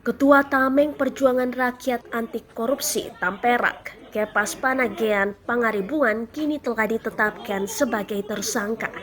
Ketua Tameng Perjuangan Rakyat Anti Korupsi Tamperak, Kepas Panagean Pangaribuan kini telah ditetapkan sebagai tersangka.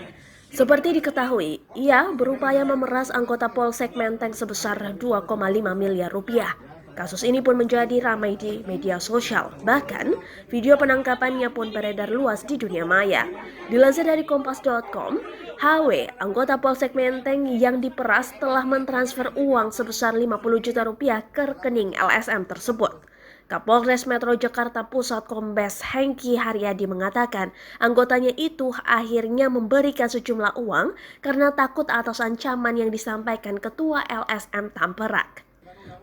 Seperti diketahui, ia berupaya memeras anggota Polsek Menteng sebesar 2,5 miliar rupiah. Kasus ini pun menjadi ramai di media sosial. Bahkan, video penangkapannya pun beredar luas di dunia maya. Dilansir dari kompas.com, HW, anggota Polsek Menteng yang diperas telah mentransfer uang sebesar 50 juta rupiah ke rekening LSM tersebut. Kapolres Metro Jakarta Pusat Kombes Hengki Haryadi mengatakan anggotanya itu akhirnya memberikan sejumlah uang karena takut atas ancaman yang disampaikan Ketua LSM Tamperak.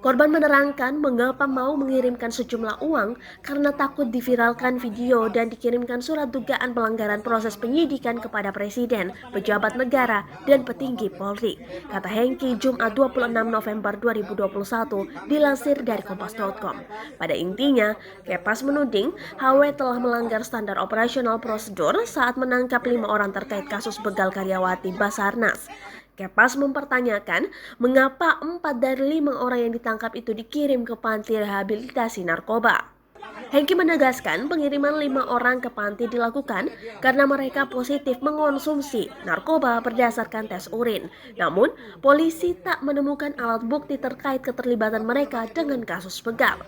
Korban menerangkan mengapa mau mengirimkan sejumlah uang karena takut diviralkan video dan dikirimkan surat dugaan pelanggaran proses penyidikan kepada Presiden, pejabat negara, dan petinggi Polri, kata Hengki Jumat 26 November 2021 dilansir dari Kompas.com. Pada intinya, Kepas menuding HW telah melanggar standar operasional prosedur saat menangkap 5 orang terkait kasus begal karyawati Basarnas. Kepas mempertanyakan mengapa 4 dari 5 orang yang ditangkap itu dikirim ke panti rehabilitasi narkoba. Hengki menegaskan pengiriman 5 orang ke panti dilakukan karena mereka positif mengonsumsi narkoba berdasarkan tes urin. Namun, polisi tak menemukan alat bukti terkait keterlibatan mereka dengan kasus begal.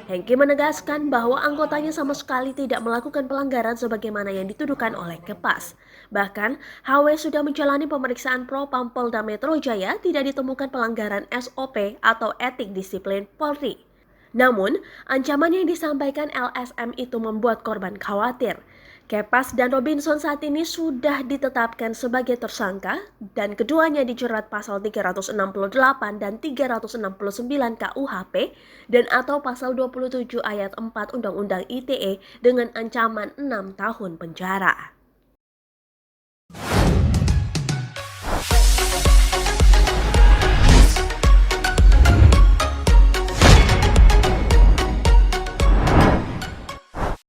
Hengki menegaskan bahwa anggotanya sama sekali tidak melakukan pelanggaran sebagaimana yang dituduhkan oleh Kepas. Bahkan, HW sudah menjalani pemeriksaan Propam Polda Metro Jaya tidak ditemukan pelanggaran SOP atau etik disiplin Polri. Namun, ancaman yang disampaikan LSM itu membuat korban khawatir. Kepas dan Robinson saat ini sudah ditetapkan sebagai tersangka dan keduanya dijerat pasal 368 dan 369 KUHP dan atau pasal 27 ayat 4 Undang-Undang ITE dengan ancaman 6 tahun penjara.